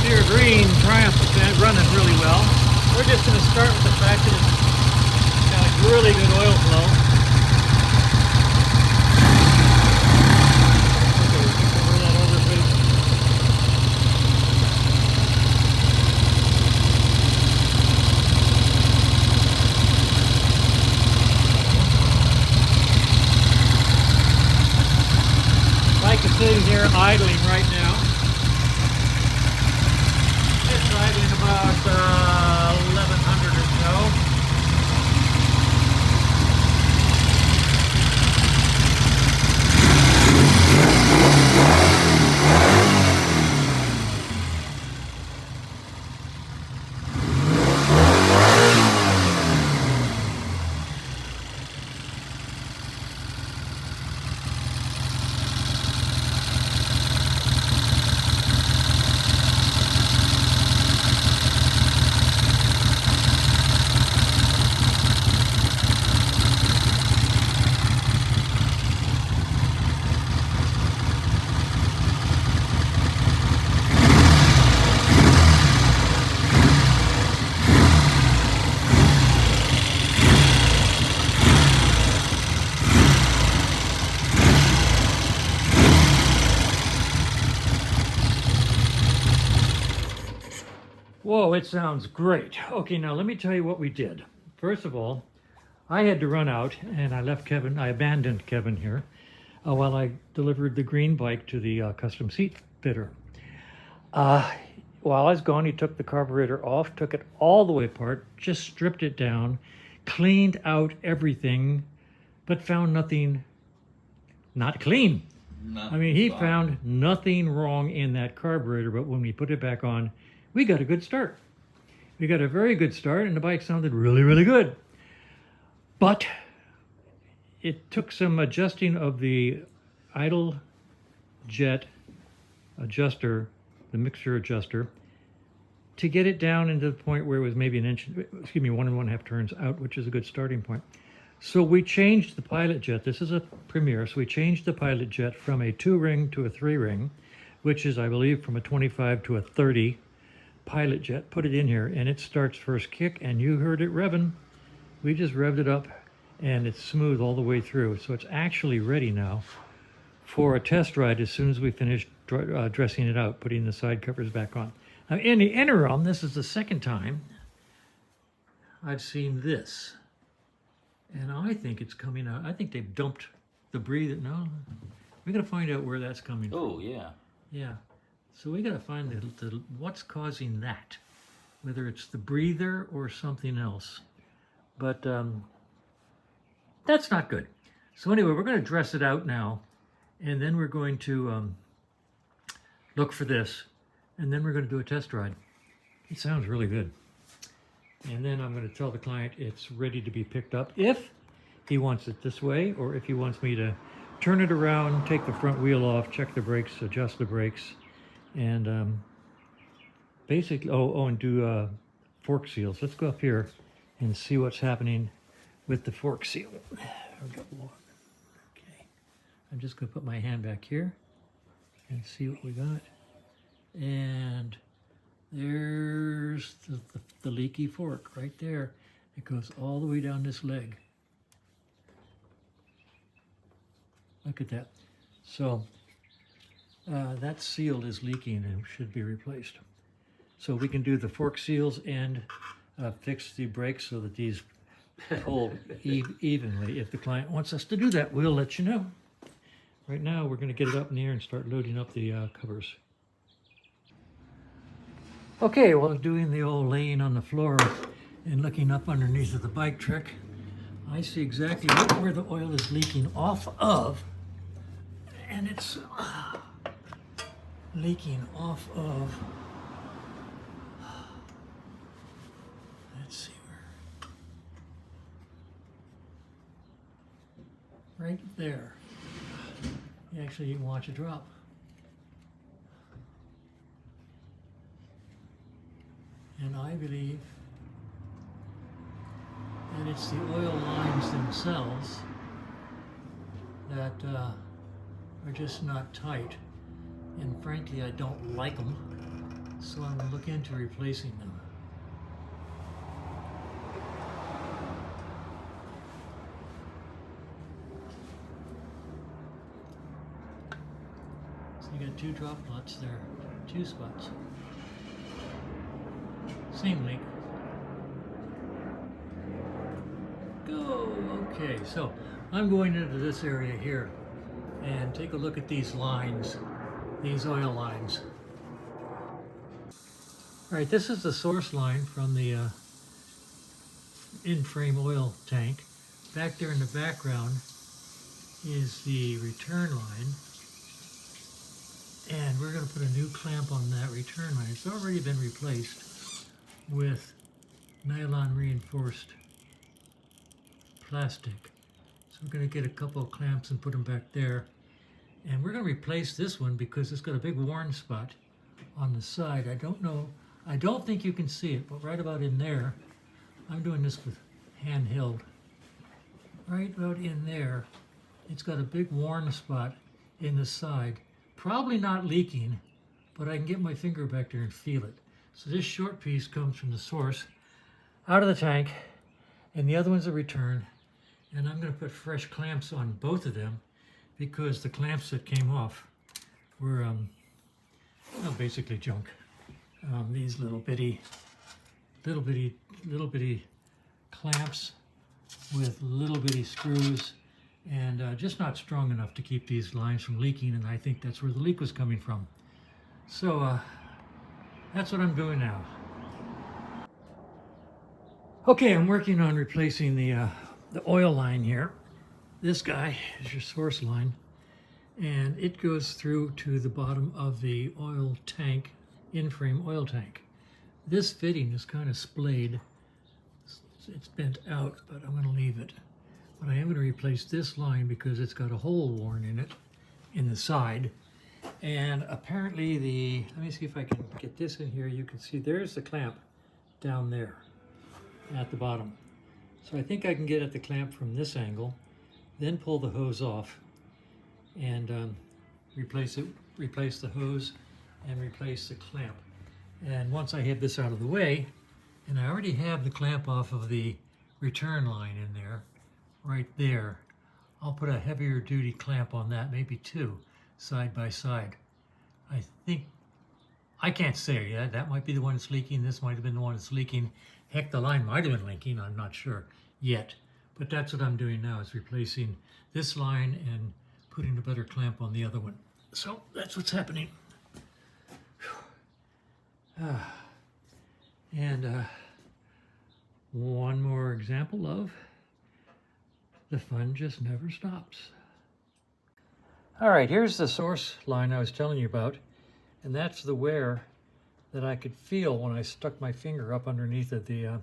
your green Triumph event running really well. We're just going to start with the fact that it's got a really good oil flow. Okay, we can cover that over, please. Bike is sitting here idling right now. It's driving about 1100 or so. Whoa, it sounds great. Okay, now let me tell you what we did. First of all, I had to run out and I left Kevin, I abandoned Kevin here while I delivered the green bike to the custom seat fitter. While I was gone, he took the carburetor off, took it all the way apart, just stripped it down, cleaned out everything, but found nothing not clean. I mean, he found nothing wrong in that carburetor, but when we put it back on, we got a good start. We got a very good start, and the bike sounded really, really good. But it took some adjusting of the idle jet adjuster, the mixture adjuster, to get it down into the point where it was maybe 1.5 turns out, which is a good starting point. So we changed the pilot jet. This is a Premier, so we changed the pilot jet from a 2-ring to a 3-ring, which is, I believe, from a 25 to a 30 pilot jet. Put it in here, and it starts first kick, and you heard it revving. We just revved it up, and it's smooth all the way through. So it's actually ready now for a test ride as soon as we finish dressing it out, putting the side covers back on. Now, in the interim, this is the second time I've seen this. And I think it's coming out. I think they've dumped the breather. No, we got to find out where that's coming from. Oh, yeah. Yeah. So we got to find what's causing that, whether it's the breather or something else. But that's not good. So anyway, we're going to dress it out now, and then we're going to look for this, and then we're going to do a test ride. It sounds really good. And then I'm going to tell the client it's ready to be picked up if he wants it this way, or if he wants me to turn it around, take the front wheel off, check the brakes, adjust the brakes, and basically, and do fork seals. Let's go up here and see what's happening with the fork seal. Okay, I'm just going to put my hand back here and see what we got. And there's the leaky fork right there. It goes all the way down this leg. Look at that. So that seal is leaking and should be replaced. So we can do the fork seals and fix the brakes so that these pull evenly. If the client wants us to do that, we'll let you know. Right now, we're going to get it up in the air and start loading up the covers. Okay, well, doing the old laying on the floor and looking up underneath of the bike trick, I see exactly where the oil is leaking off of, and it's leaking off of, let's see where, right there. Actually, you can watch it drop. And I believe that it's the oil lines themselves that are just not tight. And frankly, I don't like them. So I'm going to look into replacing them. So you got 2 drop nuts there, 2 spots. Same leak. Go! Okay, so I'm going into this area here and take a look at these lines, these oil lines. All right, this is the source line from the in-frame oil tank. Back there in the background is the return line. And we're going to put a new clamp on that return line. It's already been replaced with nylon reinforced plastic. So we're going to get a couple of clamps and put them back there. And we're going to replace this one because it's got a big worn spot on the side. I don't know, I don't think you can see it, but right about in there, I'm doing this with handheld. Right about in there, it's got a big worn spot in the side. Probably not leaking, but I can get my finger back there and feel it. So this short piece comes from the source out of the tank, and the other one's a return. And I'm going to put fresh clamps on both of them because the clamps that came off were well, basically junk. These little bitty clamps with little bitty screws, and just not strong enough to keep these lines from leaking, and I think that's where the leak was coming from. So that's what I'm doing now. Okay, I'm working on replacing the oil line here. This guy is your source line, and it goes through to the bottom of the oil tank, in-frame oil tank. This fitting is kind of splayed. It's bent out, but I'm going to leave it. But I am going to replace this line because it's got a hole worn in it, in the side. And apparently let me see if I can get this in here. You can see there's the clamp down there at the bottom. So I think I can get at the clamp from this angle, then pull the hose off and replace the hose and replace the clamp. And once I have this out of the way, and I already have the clamp off of the return line in there, right there, I'll put a heavier duty clamp on that, maybe 2, side by side. I think, I can't say, yeah, that might be the one that's leaking, this might have been the one that's leaking. Heck, the line might have been leaking, I'm not sure yet. But that's what I'm doing now, is replacing this line and putting a better clamp on the other one. So that's what's happening. And one more example of the fun just never stops. All right, here's the source line I was telling you about, and that's the wear that I could feel when I stuck my finger up underneath of the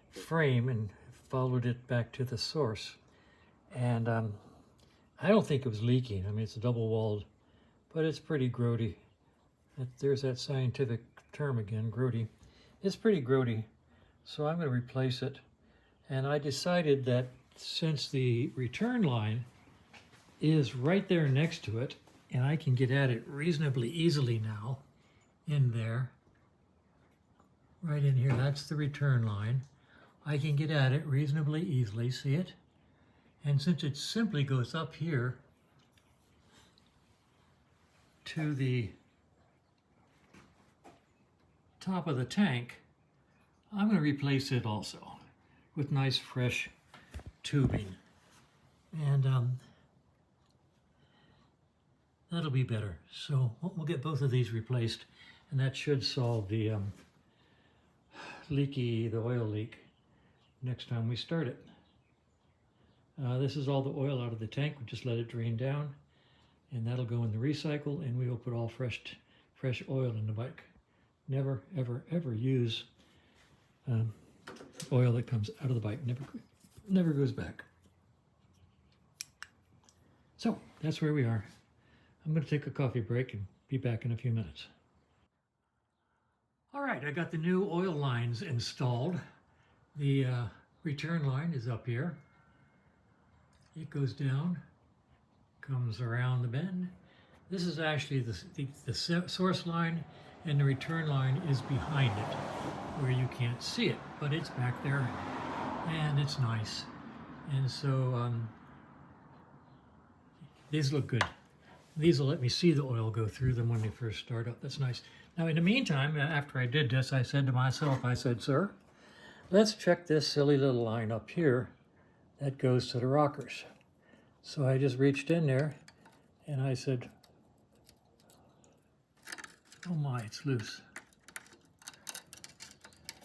frame and followed it back to the source. And I don't think it was leaking. I mean, it's a double-walled, but it's pretty grody. There's that scientific term again, grody. It's pretty grody, so I'm going to replace it. And I decided that since the return line is right there next to it, and I can get at it reasonably easily now, in there, right in here, that's the return line. I can get at it reasonably easily, see it? And since it simply goes up here to the top of the tank, I'm going to replace it also with nice fresh tubing. And that'll be better. So we'll get both of these replaced, and that should solve the oil leak next time we start it. This is all the oil out of the tank. We just let it drain down, and that'll go in the recycle, and we will put all fresh oil in the bike. Never, ever, ever use oil that comes out of the bike. Never goes back. So that's where we are. I'm going to take a coffee break and be back in a few minutes. All right, I got the new oil lines installed. The return line is up here. It goes down, comes around the bend. This is actually the source line, and the return line is behind it where you can't see it, but it's back there and it's nice. And so these look good. These will let me see the oil go through them when they first start up. That's nice. Now in the meantime, after I did this, I said to myself, I said, sir, let's check this silly little line up here that goes to the rockers. So I just reached in there and I said, oh my, it's loose.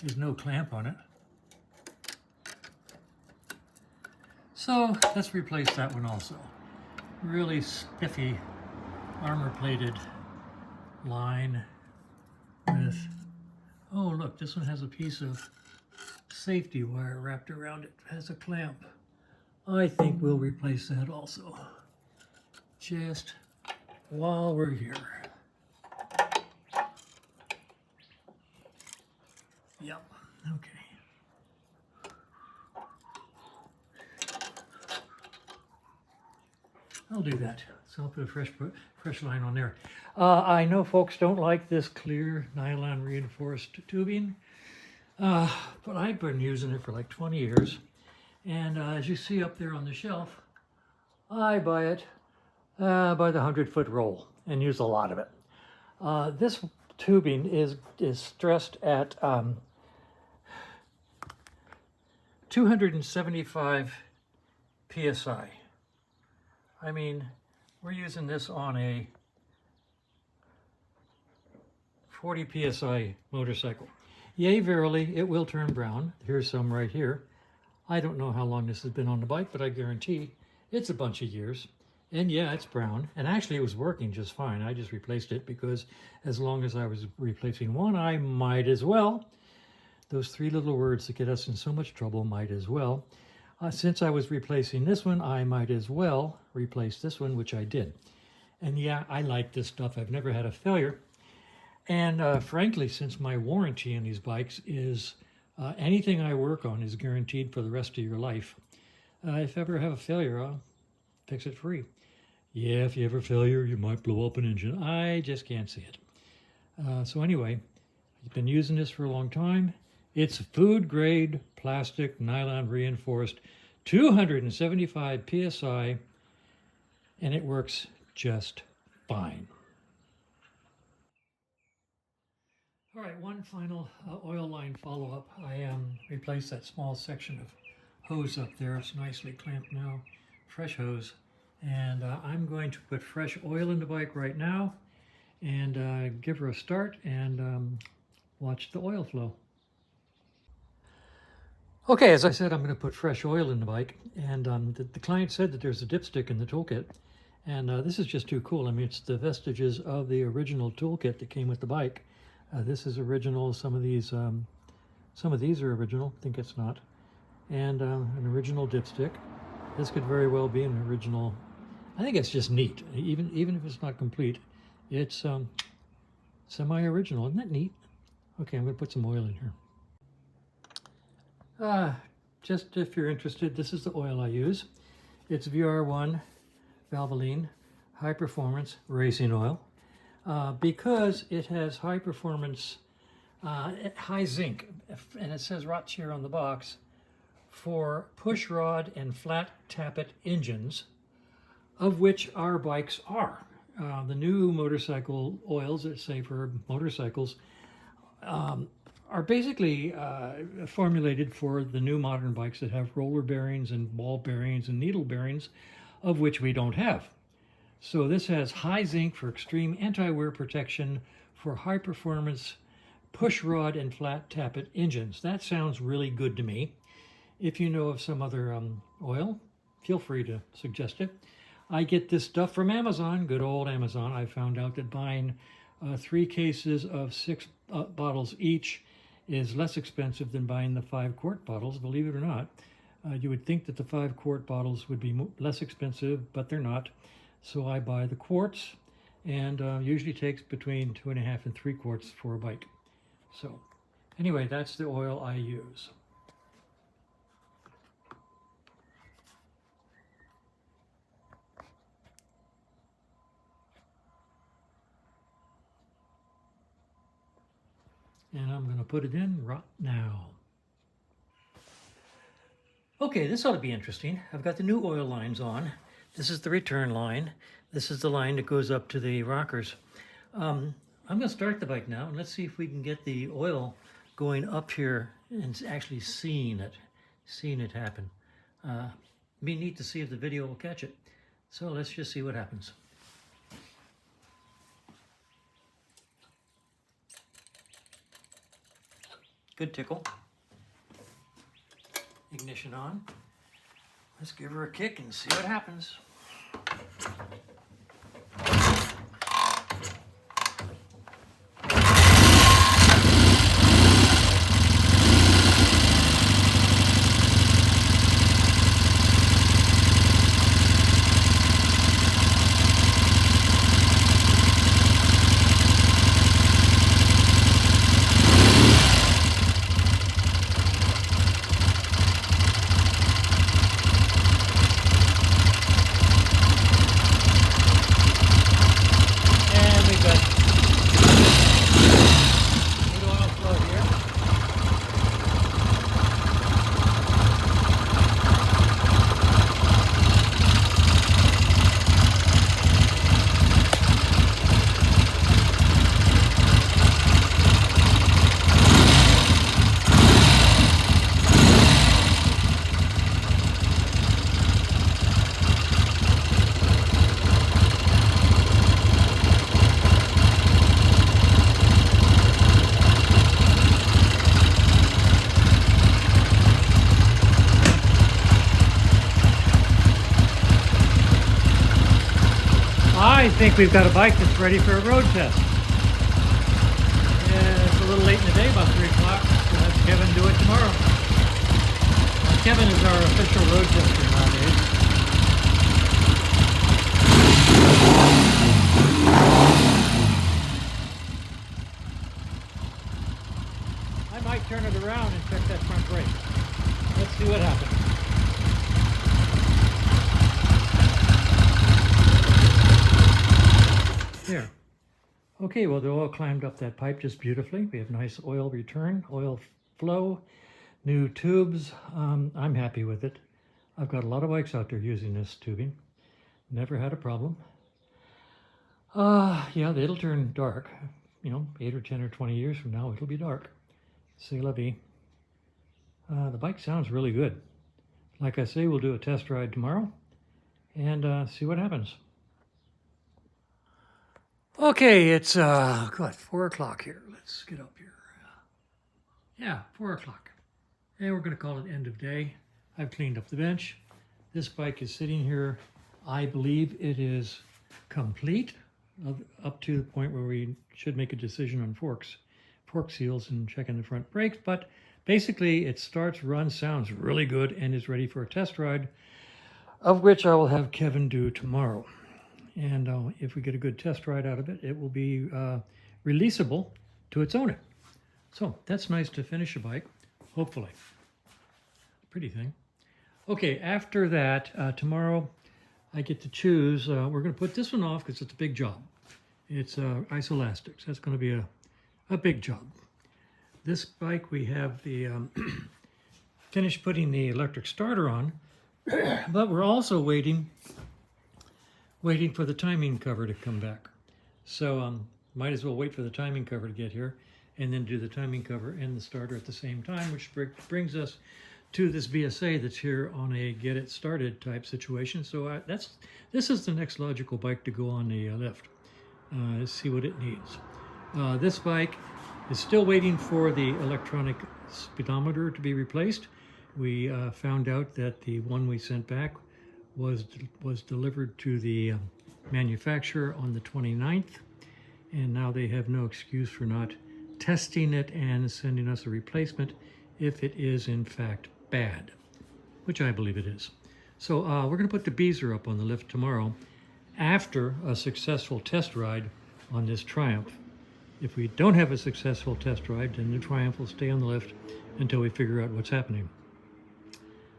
There's no clamp on it. So let's replace that one also. Really spiffy armor-plated line with, oh look, this one has a piece of safety wire wrapped around it. It has a clamp. I think we'll replace that also. Just while we're here. Yep, okay. I'll do that. So I'll put a fresh line on there. I know folks don't like this clear nylon reinforced tubing, but I've been using it for like 20 years. And as you see up there on the shelf, I buy it by the 100-foot roll and use a lot of it. This tubing is stressed at 275 psi. I mean, we're using this on a 40 psi motorcycle. Yea, verily, it will turn brown. Here's some right here. I don't know how long this has been on the bike, but I guarantee it's a bunch of years. And yeah, it's brown. And actually, it was working just fine. I just replaced it because as long as I was replacing one, I might as well. Those three little words that get us in so much trouble, might as well. Since I was replacing this one, I might as well replace this one, which I did. And yeah, I like this stuff. I've never had a failure. And frankly, since my warranty on these bikes is anything I work on is guaranteed for the rest of your life. If ever have a failure, I'll fix it free. Yeah, if you ever failure, you might blow up an engine. I just can't see it. So anyway, I've been using this for a long time. It's food grade plastic nylon reinforced 275 psi, and it works just fine. All right, one final oil line follow-up. I replaced that small section of hose up there. It's nicely clamped now, fresh hose. And I'm going to put fresh oil in the bike right now and give her a start and watch the oil flow. Okay, as I said, I'm going to put fresh oil in the bike, and the client said that there's a dipstick in the toolkit, and this is just too cool. I mean, it's the vestiges of the original toolkit that came with the bike. This is original. Some of these are original. I think it's not. And an original dipstick. This could very well be an original. I think it's just neat. Even if it's not complete, it's semi-original. Isn't that neat? Okay, I'm going to put some oil in here. Just if you're interested, this is the oil I use. It's VR1 Valvoline High Performance Racing Oil because it has high performance, high zinc, and it says right here on the box, for push rod and flat tappet engines, of which our bikes are. The new motorcycle oils that say for motorcycles are basically formulated for the new modern bikes that have roller bearings and ball bearings and needle bearings, of which we don't have. So this has high zinc for extreme anti-wear protection for high performance push rod and flat tappet engines. That sounds really good to me. If you know of some other oil, feel free to suggest it. I get this stuff from Amazon, good old Amazon. I found out that buying 3 cases of 6 bottles each is less expensive than buying the 5-quart bottles, believe it or not. You would think that the 5-quart bottles would be less expensive, but they're not. So I buy the quarts, and usually takes between 2.5 and 3 quarts for a bike. So anyway, that's the oil I use. and I'm going to put it in right now. Okay, this ought to be interesting. I've got the new oil lines on. This is the return line. This is the line that goes up to the rockers. I'm going to start the bike now, and let's see if we can get the oil going up here and actually seeing it happen. Be neat to see if the video will catch it. So let's just see what happens. Good tickle. Ignition on. Let's give her a kick and see what happens. I think we've got a bike that's ready for a road test. Yeah, it's a little late in the day, about 3 o'clock. We'll have Kevin do it tomorrow. Kevin is our official road tester nowadays. I might turn it around and check that front brake. Let's see what happens. There. Okay, well, the oil climbed up that pipe just beautifully. We have nice oil return, oil flow, new tubes. I'm happy with it. I've got a lot of bikes out there using this tubing. Never had a problem. Yeah, it'll turn dark. You know, 8 or 10 or 20 years from now, it'll be dark. C'est la vie. The bike sounds really good. Like I say, we'll do a test ride tomorrow and see what happens. Okay, it's, 4 o'clock here. Let's get up here. Yeah, 4 o'clock. And we're going to call it end of day. I've cleaned up the bench. This bike is sitting here. I believe it is complete up to the point where we should make a decision on fork seals and checking the front brakes. But basically, it starts, runs, sounds really good, and is ready for a test ride, of which I will have Kevin do tomorrow. And if we get a good test ride out of it, it will be releasable to its owner. So that's nice to finish a bike, hopefully. Pretty thing. Okay, after that, tomorrow I get to choose. We're going to put this one off because it's a big job. It's isoelastics. That's going to be a big job. This bike, we have the finished putting the electric starter on, but we're also waiting for the timing cover to come back. So might as well wait for the timing cover to get here and then do the timing cover and the starter at the same time, which brings us to this BSA that's here on a get it started type situation. So this is the next logical bike to go on the lift. Let's see what it needs. This bike is still waiting for the electronic speedometer to be replaced. We found out that the one we sent back was delivered to the manufacturer on the 29th, and now they have no excuse for not testing it and sending us a replacement if it is in fact bad, which I believe it is. So we're going to put the Beezer up on the lift tomorrow after a successful test ride on this Triumph. If we don't have a successful test ride, then the Triumph will stay on the lift until we figure out what's happening.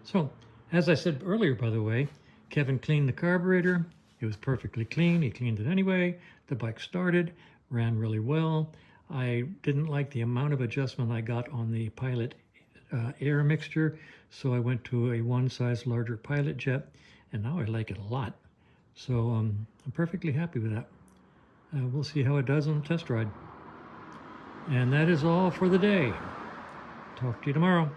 So, as I said earlier, by the way, Kevin cleaned the carburetor. It was perfectly clean. He cleaned it anyway. The bike started, ran really well. I didn't like the amount of adjustment I got on the Pilot air mixture, so I went to a one size larger Pilot jet, and now I like it a lot. So I'm perfectly happy with that. We'll see how it does on the test ride. And that is all for the day. Talk to you tomorrow.